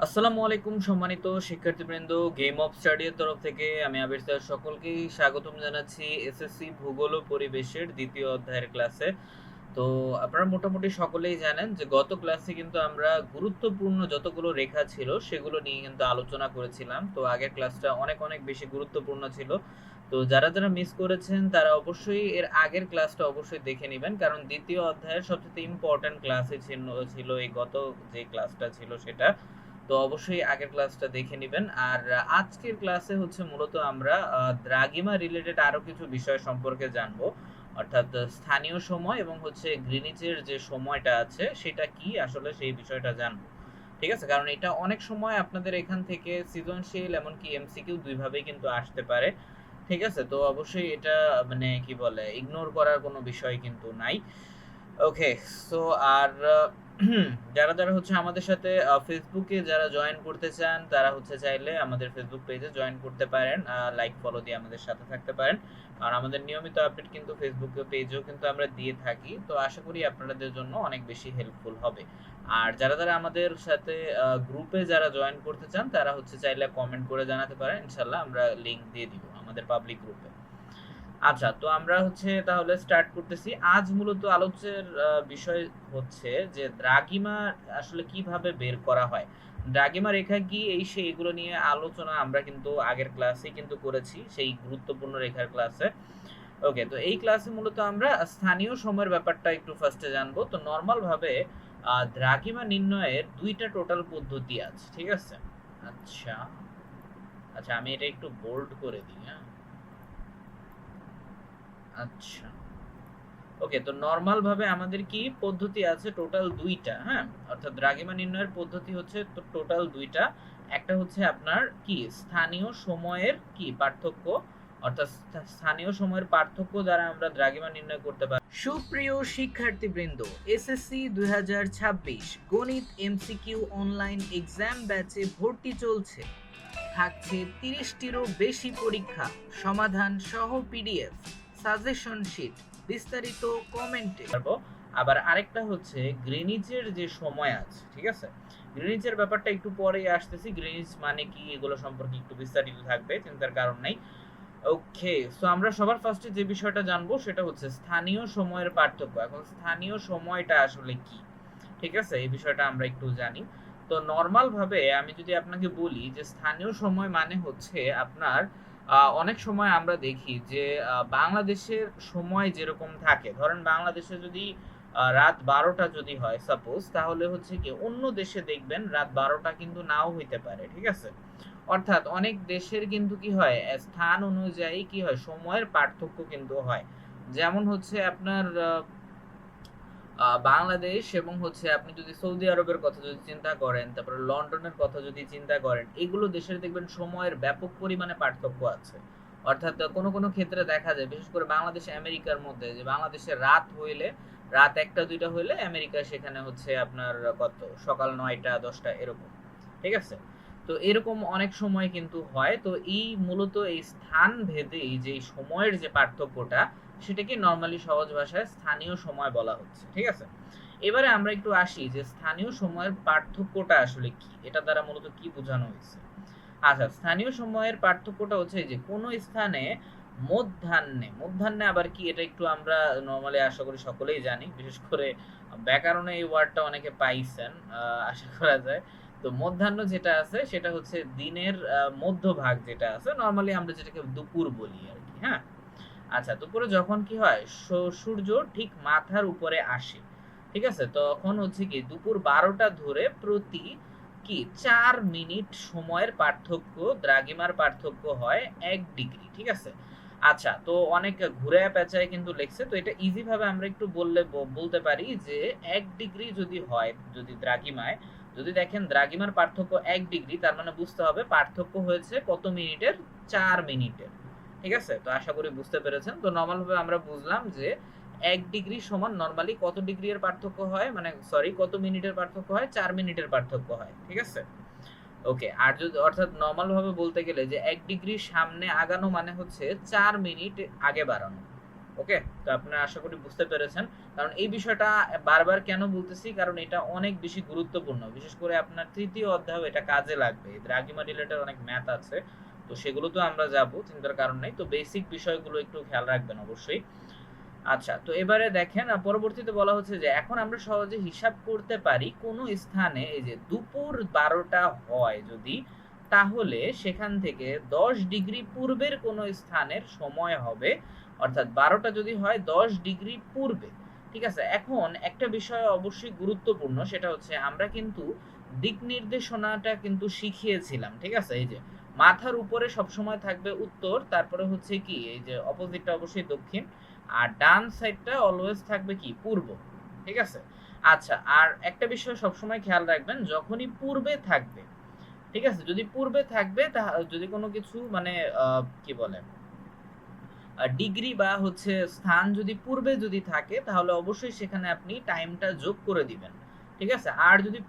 আসসালামু আলাইকুম সম্মানিত শিক্ষার্থীবৃন্দ, গেম অফ স্টাডি এর তরফ থেকে আমি আবির স্যার সকলকেই স্বাগতম জানাচ্ছি এসএসসি ভূগোল ও পরিবেশের দ্বিতীয় অধ্যায়ের ক্লাসে। তো আপনারা মোটামুটি সকলেই জানেন যে গত ক্লাসে কিন্তু আমরা গুরুত্বপূর্ণ যতগুলো রেখা ছিল সেগুলো নিয়ে কিন্তু আলোচনা করেছিলাম। তো আগের ক্লাসটা অনেক অনেক বেশি গুরুত্বপূর্ণ ছিল। তো যারা যারা মিস করেছেন তারা অবশ্যই এর আগের ক্লাসটা অবশ্যই দেখে নেবেন, কারণ দ্বিতীয় অধ্যায়ের সবচেয়ে ইম্পর্টেন্ট ক্লাসে ছিল এই গত যে ক্লাসটা ছিল সেটা। তো অবশ্যই আগের ক্লাসটা দেখে নেবেন। আর আজকের ক্লাসে হচ্ছে মূলত আমরা দ্রাঘিমা রিলেটেড আরো কিছু বিষয় সম্পর্কে জানবো, অর্থাৎ স্থানীয় সময় এবং হচ্ছে গ্রিনিচের যে সময়টা আছে সেটা কি আসলে সেই বিষয়টা জানবো। ঠিক আছে, কারণ এটা অনেক সময় আপনাদের এখান থেকে সৃজনশীল এমনকি এমসিকিউ দুইভাবেই কিন্তু আসতে পারে। ঠিক আছে, তো অবশ্যই এটা মানে কি বলে ইগনোর করার কোনো বিষয় কিন্তু নাই। ওকে, সো আর যারা যারা হচ্ছে আমাদের সাথে ফেসবুকে যারা জয়েন করতে চান তারা হচ্ছে চাইলে আমাদের ফেসবুক পেজে জয়েন করতে পারেন, লাইক ফলো দিয়ে আমাদের সাথে থাকতে পারেন। আর আমাদের নিয়মিত আপডেট কিন্তু ফেসবুক পেজেও কিন্তু আমরা দিয়ে থাকি, তো আশা করি আপনাদের জন্য অনেক বেশি হেল্পফুল হবে। আর যারা যারা আমাদের সাথে গ্রুপে যারা জয়েন করতে চান তারা হচ্ছে চাইলে কমেন্ট করে জানাতে পারেন, ইনশাল্লাহ আমরা লিংক দিয়ে দিব আমাদের পাবলিক গ্রুপে। আচ্ছা, তো আমরা হচ্ছে তাহলে স্টার্ট করতেছি। আজ মূলত আলোচ্যের বিষয় হচ্ছে যে দ্রাঘিমা আসলে কিভাবে বের করা হয়, দ্রাঘিমা রেখা কি, এই সেই এগুলো নিয়ে আলোচনা আমরা কিন্তু আগের ক্লাসে কিন্তু করেছি, সেই গুরুত্বপূর্ণ রেখার ক্লাসে। ওকে, তো এই ক্লাসে মূলত আমরা স্থানীয় সময়ের ব্যাপারটা একটু ফার্স্টে জানবো। তো নর্মাল ভাবে দ্রাঘিমা নির্ণয়ের দুইটা টোটাল পদ্ধতি আছে, ঠিক আছে? আচ্ছা আচ্ছা, আমি এটা একটু বোল্ড করে দিই। হ্যাঁ, আচ্ছা। ওকে, তো নরমাল ভাবে আমাদের কি পদ্ধতি আছে টোটাল দুইটা। হ্যাঁ, অর্থাৎ দ্রাঘিমা নির্ণয়ের পদ্ধতি হচ্ছে তো টোটাল দুইটা। একটা হচ্ছে আপনার কি স্থানীয় সময়ের কি পার্থক্য, অর্থাৎ স্থানীয় সময়ের পার্থক্য দ্বারা আমরা দ্রাঘিমা নির্ণয় করতে পারি। সুপ্রিয় শিক্ষার্থীবৃন্দ, এসএসসি 2026 গণিত এমসিকিউ অনলাইন এক্সাম ব্যাচে ভর্তি চলছে। থাকছে 30টিরও বেশি পরীক্ষা, সমাধান সহ পিডিএফ, সাজেশন শিট, বিস্তারিত কমেন্টে পারবো। আবার আরেকটা হচ্ছে গ্রিনিচের যে সময় আছে, ঠিক আছে? গ্রিনিচের ব্যাপারটা একটু পরেই আসতেছি, গ্রিনিচ মানে কি এগুলো সম্পর্কে একটু বিস্তারিত থাকবে, চিন্তার কারণ নাই। ওকে, সো আমরা সবার ফার্স্টে যে বিষয়টা জানবো সেটা হচ্ছে স্থানীয় সময়ের পার্থক্য। এখন স্থানীয় সময়টা আসলে কি, ঠিক আছে, এই বিষয়টা আমরা একটু জানি। তো নর্মাল ভাবে আমি যদি আপনাকে বলি যে স্থানীয় সময় মানে হচ্ছে আপনার অনেক সময় আমরা দেখি যে বাংলাদেশের সময় যেরকম থাকে, ধরেন বাংলাদেশে যদি রাত 12টা যদি হয় সাপোজ, তাহলে হচ্ছে কি অন্য দেশে দেখবেন রাত 12টা কিন্তু নাও হইতে পারে, ঠিক আছে? অর্থাৎ অনেক দেশের কিন্তু কি হয় স্থান অনুযায়ী কি হয় সময়ের পার্থক্য কিন্তু হয়। যেমন হচ্ছে আপনার বাংলাদেশ এবং হচ্ছে আপনি যদি সৌদি আরবের কথা যদি চিন্তা করেন, তারপরে লন্ডনের কথা যদি চিন্তা করেন, এগুলো দেশের দেখবেন সময়ের ব্যাপক পরিমাণে পার্থক্য আছে। অর্থাৎ কোনো কোনো ক্ষেত্রে দেখা যায় বিশেষ করে বাংলাদেশ আমেরিকার মধ্যে, যে বাংলাদেশে রাত হইলে রাত 1টা 2টা হইলে আমেরিকা সেখানে হচ্ছে আপনার কত সকাল 9টা 10টা এরকম, ঠিক আছে? তো এরকম অনেক সময় কিন্তু হয়। তো এই মূলত এই স্থান ভেদে এই যে সময়ের যে পার্থক্যটা, সেটাকে নরমালি সহজ ভাষায় স্থানীয় সময় বলা হচ্ছে, ঠিক আছে? এবারে আমরা একটু আসি যে স্থানীয় সময়ের পার্থক্যটা আসলে কি, এটা দ্বারা মূলত কি বোঝানো হয়েছে। আচ্ছা, স্থানীয় সময়ের পার্থক্যটা হচ্ছে যে কোনো স্থানে মধ্যাহ্নে, মধ্যাহ্নে আবার কি এটা একটু আমরা নরমালি আশা করি সকলেই জানি, বিশেষ করে ব্যাকরণে এই ওয়ার্ডটা অনেকে পাইছেন, আশা করা যায়। তো মধ্যাহ্ন যেটা আছে সেটা হচ্ছে দিনের মধ্যভাগ যেটা আছে, নরমালি আমরা যেটাকে দুপুর বলি আর কি। হ্যাঁ, আচ্ছা, দুপুরে যখন কি হয় সূর্য ঠিক মাথার উপরে আসে, ঠিক আছে, তখন হচ্ছে কি দুপুর 12টা ধরে প্রতি কি 4 মিনিট সময়ের পার্থক্য, দ্রাঘিমার পার্থক্য হয় 1 ডিগ্রি, ঠিক আছে? আচ্ছা, তো অনেক ঘুরে পেঁচায় কিন্তু লেখছে, তো এটা ইজি ভাবে আমরা একটু বলতে পারি যে 1 ডিগ্রি যদি হয়, যদি দ্রাঘিমায় যদি দেখেন দ্রাঘিমার পার্থক্য 1 ডিগ্রি, তার মানে বুঝতে হবে পার্থক্য হয়েছে কত মিনিটের, 4 মিনিটের। ঠিক আছে, তো আশা করি বুঝতে পেরেছেন। তো নর্মাল ভাবে আমরা বুঝলাম যে 1 ডিগ্রি সমান নর্মালি কত ডিগ্রি এর পার্থক্য হয়, মানে সরি কত মিনিটের পার্থক্য হয়, 4 মিনিটের পার্থক্য হয়, ঠিক আছে? ওকে, আর যদি অর্থাৎ নর্মাল ভাবে বলতে গেলে যে 1 ডিগ্রি সামনে আগানো মানে হচ্ছে 4 মিনিট আগে বাড়ানো। ওকে, তো আপনারা আশা করি বুঝতে পেরেছেন। কারণ এই বিষয়টা বারবার কেন বলতেছি, কারণ এটা অনেক বেশি গুরুত্বপূর্ণ। বিশেষ করে আপনার ৩য় অধ্যায়েও এটা কাজে লাগবে। দ্রাঘিমা রিলেটেড অনেক ম্যাথ আছে। তো সেগুলো তো আমরা যাব, চিন্তার কারণ নেই। তো বেসিক বিষয়গুলো একটু খেয়াল রাখবেন অবশ্যই। আচ্ছা, তো এবারে দেখেন পরবর্তীতে বলা হচ্ছে যে এখন আমরা সহজে হিসাব করতে পারি কোন স্থানে এই যে দুপুর ১২টা হয় যদি, তাহলে সেখান থেকে ১০ ডিগ্রি পূর্বের কোন স্থানের সময় হবে, অর্থাৎ ১২টা যদি হয় ১০ ডিগ্রি পূর্বে। ঠিক আছে? এখন একটা বিষয় অবশ্যই গুরুত্বপূর্ণ, সেটা হচ্ছে আমরা কিন্তু দিক নির্দেশনাটা কিন্তু শিখিয়েছিলাম। ঠিক আছে? এই যে মাথার উপরে সবসময় থাকবে উত্তর, তারপরে হচ্ছে কি এই যে অপোজিটটা অবশ্যই দক্ষিণ, আর ডান সাইডটা অলওয়েজ থাকবে কি পূর্ব। ঠিক আছে? আচ্ছা, আর একটা বিষয় সবসময় খেয়াল রাখবেন, যখনই পূর্বে থাকবে, ঠিক আছে, যদি পূর্বে থাকবে যদি কোনো কিছু মানে কি বলে ডিগ্রি বা হচ্ছে স্থান যদি পূর্বে যদি থাকে, তাহলে অবশ্যই সেখানে আপনি টাইমটা যোগ করে দিবেন। ঠিক আছে? আর যদি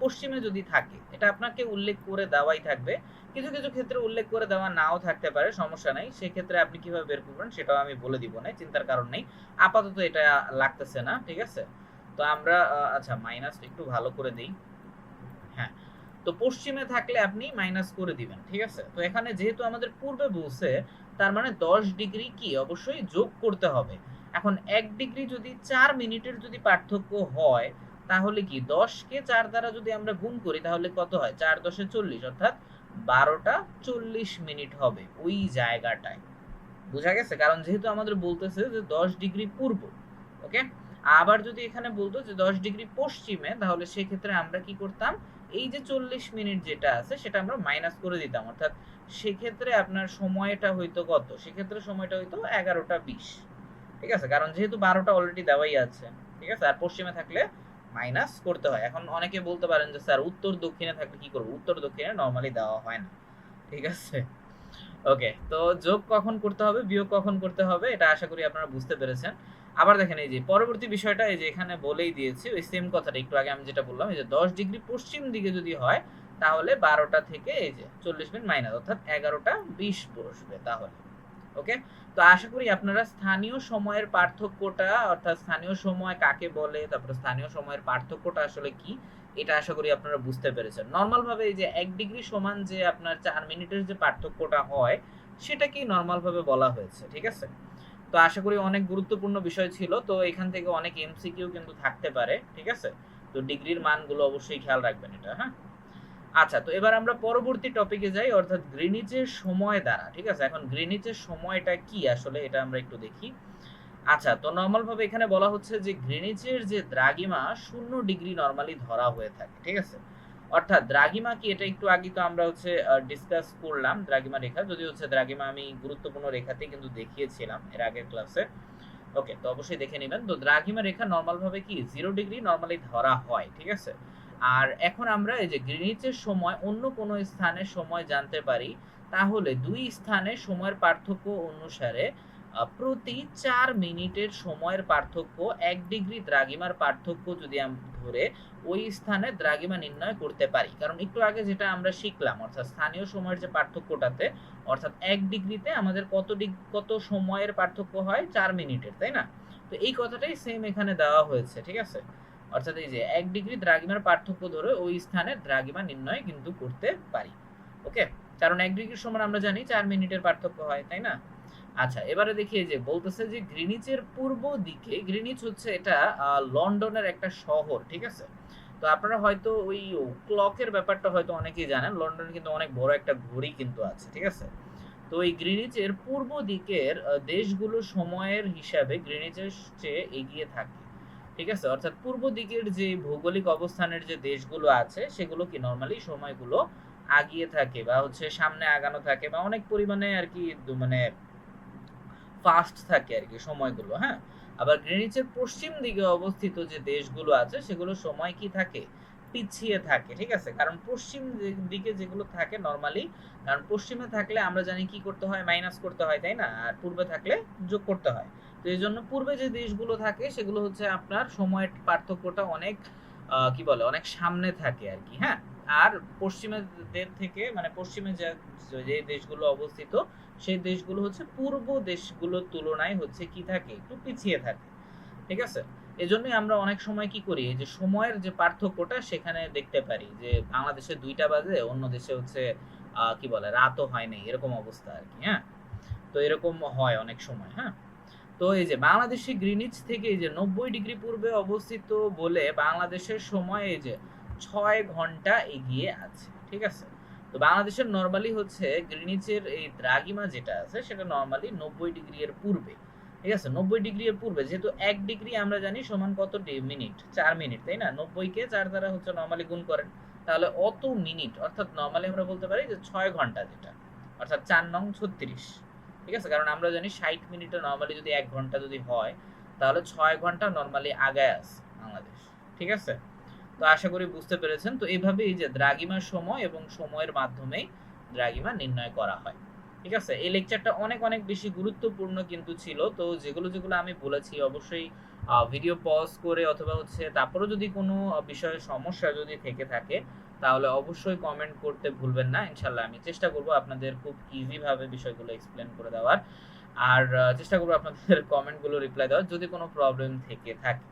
পশ্চিমে যদি থাকে, এটা আপনাকে উল্লেখ করে দেওয়াই থাকবে। কিছু কিছু ক্ষেত্রে উল্লেখ করে দেওয়া নাও থাকতে পারে, সমস্যা নাই। সেক্ষেত্রে আপনি কিভাবে বের করবেন সেটাও আমি বলে দিব না, চিন্তার কারণ নেই। আপাতত এটা লাগতেছে না। ঠিক আছে? তো আমরা আচ্ছা মাইনাস একটু ভালো করে দেই। হ্যাঁ, তো পশ্চিমে থাকলে আপনি মাইনাস করে দিবেন। ঠিক আছে? তো এখানে যেহেতু আমাদের পূর্বে বলছে, তার মানে ১০ ডিগ্রি কি অবশ্যই যোগ করতে হবে। এখন ১ ডিগ্রি যদি ৪ মিনিটের যদি পার্থক্য হয়, তাহলে কি ১০ কে ৪ দ্বারা যদি আমরা গুণ করি তাহলে কত হয়? ৪ ১০ এ ৪০, অর্থাৎ ১২টা ৪০ মিনিট হবে ওই জায়গাটায়। বুঝা গেছে? কারণ যেহেতু আমাদের বলতেছে যে ১০ ডিগ্রি পূর্ব। ওকে? আবার যদি এখানে বলতো যে ১০ ডিগ্রি পশ্চিমে, তাহলে সেক্ষেত্রে আমরা কি করতাম? এই যে ৪০ মিনিট যেটা আছে সেটা আমরা মাইনাস করে দিতাম। অর্থাৎ সেক্ষেত্রে আপনার সময়টা হইতো কত? সেক্ষেত্রে সময়টা হইতো ১১টা ২০। ঠিক আছে? কারণ যেহেতু ১২টা অলরেডি দেওয়াই আছে। ঠিক আছে? আর পশ্চিমে থাকলে মাইনাস করতে হয়। এখন অনেকে বলতে পারেন যে স্যার উত্তর দক্ষিণে থাকলে কি করব? উত্তর দক্ষিণে নরমালি দেওয়া হয় না। ঠিক আছে? ওকে, তো যোগ কখন করতে হবে, বিয়োগ কখন করতে হবে, এটা আশা করি আপনারা বুঝতে পেরেছেন। আবার দেখেন এই যে পরবর্তী বিষয়টা এই যে এখানে বলেই দিয়েছি, ওই সেম কথাটা একটু আগে আমি যেটা বললাম, এই যে ১০ ডিগ্রি পশ্চিম দিকে যদি হয়, তাহলে ১২টা থেকে এই যে ৪০ মিনিট মাইনাস, অর্থাৎ ১১টা ২০ বসবে তাহলে। ওকে? তো আশা করি আপনারা স্থানীয় সময়ের পার্থক্যটা, অর্থাৎ স্থানীয় সময় কাকে বলে, তারপরে স্থানীয় সময়ের পার্থক্যটা আসলে কি, এটা আশা করি আপনারা বুঝতে পেরেছেন। নরমাল ভাবে এই যে ১ ডিগ্রি সমান যে আপনার ৪ মিনিটের যে পার্থক্যটা হয়, সেটাকেই নরমাল ভাবে বলা হয়েছে। ঠিক আছে? তো আশা করি অনেক গুরুত্বপূর্ণ বিষয় ছিল। তো এখান থেকে অনেক এমসিকিউ কিন্তু থাকতে পারে। ঠিক আছে? তো ডিগ্রির মানগুলো অবশ্যই খেয়াল রাখবেন এটা, হ্যাঁ? আচ্ছা, তো এবার আমরা পরবর্তী টপিকে যাই, অর্থাৎ গ্রিনিচের সময় দ্বারা। ঠিক আছে? এখন গ্রিনিচের সময়টা কি আসলে এটা আমরা একটু দেখি। আচ্ছা, তো নরমাল ভাবে এখানে বলা হচ্ছে যে গ্রিনিচের যে দ্রাঘিমা ০ ডিগ্রি নরমালি ধরা হয়ে থাকে। ঠিক আছে? অর্থাৎ দ্রাঘিমা কি, এটা একটু আগে তো আমরা হচ্ছে ডিসকাস করলাম দ্রাঘিমা রেখা। যদিও হচ্ছে দ্রাঘিমা আমি গুরুত্বপূর্ণ রেখাতেই কিন্তু দেখিয়েছিলাম এর আগের ক্লাসে। ওকে, তো অবশ্যই দেখে নিবেন। তো দ্রাঘিমা রেখা নরমাল ভাবে কি ০ ডিগ্রি নরমালি ধরা হয়। ঠিক আছে? আর এখন আমরা এই যে গ্রিনিচের সময় অন্য কোনো স্থানের সময় জানতে পারি, তাহলে ২ স্থানের সময়ের পার্থক্য অনুসারে প্রতি ৪ মিনিটের সময়ের পার্থক্য ১ ডিগ্রি দ্রাঘিমার পার্থক্য যদি ধরে ওই স্থানের দ্রাঘিমা নির্ণয় করতে পারি। কারণ একটু আগে যেটা আমরা শিখলাম, অর্থাৎ স্থানীয় সময়ের যে পার্থক্যটাতে, অর্থাৎ ১ ডিগ্রিতে আমাদের কত সময়ের পার্থক্য হয়? ৪ মিনিটের, তাই না? তো এই কথাটাই সেম এখানে দেওয়া হয়েছে। ঠিক আছে? অর্থাৎ এই যে ১ ডিগ্রি দ্রাঘিমার পার্থক্য ধরে ওই স্থানের দ্রাঘিমা নির্ণয় কিন্তু করতে পারি। ওকে? কারণ ১ ডিগ্রির সমান আমরা জানি ৪ মিনিটের পার্থক্য হয়, তাই না? আচ্ছা, এবারে দেখি এই যে বলতেছে যে গ্রিনিচের পূর্ব দিকে, গ্রিনিচ হচ্ছে এটা লন্ডনের একটা শহর। ঠিক আছে? তো আপনারা হয়তো ওই ক্লকের ব্যাপারটা হয়তো অনেকেই জানেন। লন্ডনে কিন্তু অনেক বড় একটা ঘড়ি কিন্তু আছে। ঠিক আছে? তো এই গ্রিনিচের পূর্ব দিকের দেশগুলো সময়ের হিসাবে গ্রিনিচের চেয়ে এগিয়ে থাকে। ঠিক আছে? অর্থাৎ পূর্ব দিকের যে ভৌগোলিক অবস্থানের যে দেশগুলো আছে, সেগুলো কি নরমালি সময়গুলো আগিয়ে থাকে বা হচ্ছে সামনে আগানো থাকে বা অনেক পরিমাণে আরকি মানে ফাস্ট থাকে আরকি সময়গুলো, হ্যাঁ? আবার গ্রিনিচের পশ্চিম দিকে অবস্থিত যে দেশগুলো আছে, সেগুলো সময় কি থাকে? পিছিয়ে থাকে। ঠিক আছে? কারণ পশ্চিম দিকে যেগুলো থাকে নরমালি, কারণ পশ্চিমে থাকলে আমরা জানি কি করতে হয়? মাইনাস করতে হয়, তাই না? আর পূর্বে থাকলে যোগ করতে হয়। তো এজন্য পূর্বে যে দেশগুলো থাকে সেগুলো হচ্ছে আপনার সময়ের পার্থক্যটা অনেক কি বলে? অনেক সামনে থাকে আরকি, হ্যাঁ? আর পশ্চিমেদের থেকে মানে পশ্চিমে যে দেশগুলো অবস্থিত সেই দেশগুলো হচ্ছে পূর্ব দেশগুলোর তুলনায় হচ্ছে কি থাকে একটু পিছিয়ে থাকে। ঠিক আছে? এজন্যই আমরা অনেক সময় কি করি যে সময়ের যে পার্থক্যটা সেখানে দেখতে পারি যে বাংলাদেশে ২টা বাজে, অন্য দেশে হচ্ছে কি বলে রাতও হয় নাই এরকম অবস্থা আরকি, হ্যাঁ? তো এরকম হয় অনেক সময়, হ্যাঁ? তো এই যে বাংলাদেশে গ্রিনিচ থেকে এই যে ৯০ ডিগ্রি পূর্বে অবস্থিত বলে বাংলাদেশের সময় এই যে ৬ ঘন্টা এগিয়ে আছে। ঠিক আছে? তো বাংলাদেশের নরমালি হচ্ছে গ্রিনিচের এই দ্রাঘিমা যেটা আছে সেটা নরমালি ৯০ ডিগ্রি এর পূর্বে। ঠিক আছে? ৯০ ডিগ্রি এর পূর্বে যেহেতু ১ ডিগ্রি আমরা জানি সমান কত মিনিট? ৪ মিনিট, তাই না? ৯০ কে ৪ দ্বারা হচ্ছে নরমালি গুণ করেন। তাহলে অত মিনিট অর্থাৎ নরমালি আমরা বলতে পারি যে ৬ ঘন্টা যেটা। অর্থাৎ ৪ নং ৩৬। ঠিক আছে? কারণ আমরা জানি ৬০ মিনিটে নরমালি যদি ১ ঘন্টা যদি হয়, তাহলে ৬ ঘন্টা নরমালি আগায় আছে বাংলাদেশ। ঠিক আছে? তো আশা করি বুঝতে পেরেছেন। তো এভাবে এই যে দ্রাঘিমার সময় এবং সময়ের মাধ্যমেই দ্রাঘিমা নির্ণয় করা হয়। ঠিক আছে? এই লেকচারটা অনেক, অনেক বেশি গুরুত্বপূর্ণ কিন্তু ছিল। তো যেগুলো আমি বলেছি অবশ্যই ভিডিও পজ করে অথবা হচ্ছে তারপরেও যদি কোনো বিষয়ে সমস্যা যদি থেকে থাকে, তাহলে অবশ্যই কমেন্ট করতে ভুলবেন না। ইনশাআল্লাহ আমি চেষ্টা করব আপনাদের খুব ইজি ভাবে বিষয়গুলো এক্সপ্লেন করে দেওয়ার। আর চেষ্টা করব আপনাদের কমেন্টগুলো রিপ্লাই দেওয়ার যদি কোনো প্রবলেম থেকে থাকে।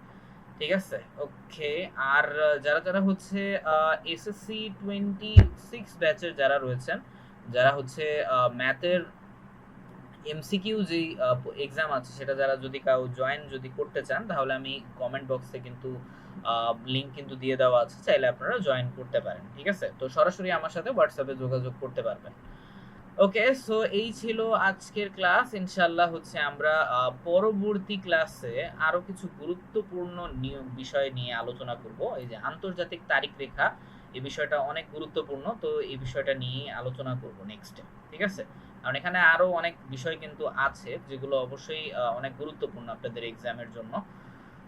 ঠিক আছে? ওকে। আর যারা হচ্ছে এসএসসি 26 ব্যাচের যারা রয়েছেন, যারা হচ্ছে ম্যাথের এমসিকিউ যেই এক্সাম আছে সেটা যারা যদি জয়েন যদি করতে চান, তাহলে আমি কমেন্ট বক্সে কিন্তু লিংক কিন্তু দিয়ে দেওয়া আছে। চাইলে আপনারা জয়েন করতে পারেন। ঠিক আছে? তো সরাসরি আমার সাথে হোয়াটসঅ্যাপে যোগাযোগ করতে পারবেন। ওকে, সো এই ছিল আজকের ক্লাস। ইনশাআল্লাহ হচ্ছে আমরা পরবর্তী ক্লাসে আরো কিছু গুরুত্বপূর্ণ বিষয় নিয়ে আলোচনা করব। এই যে আন্তর্জাতিক তারিখ রেখা, এই বিষয়টা অনেক গুরুত্বপূর্ণ। তো এই বিষয়টা নিয়ে আলোচনা করব নেক্সটে। ঠিক আছে? কারণ এখানে আরো অনেক বিষয় কিন্তু আছে যেগুলো অবশ্যই অনেক গুরুত্বপূর্ণ আপনাদের এক্সামের জন্য।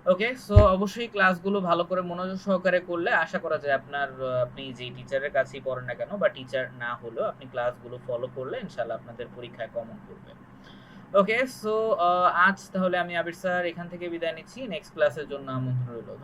ওকে, সো অবশ্যই ক্লাসগুলো ভালো করে মনোযোগ সহকারে করলে আশা করা যায় আপনি যেই টিচারের কাছেই পড়েন না কেন বা টিচার না হলেও আপনি ক্লাসগুলো ফলো করলে ইনশাআল্লাহ আপনাদের পরীক্ষায় কমন করবে। ওকে, সো আজ তাহলে আমি আবির স্যার এখান থেকে বিদায় নিচ্ছি। নেক্সট ক্লাসের জন্য আমন্ত্রণ রইল।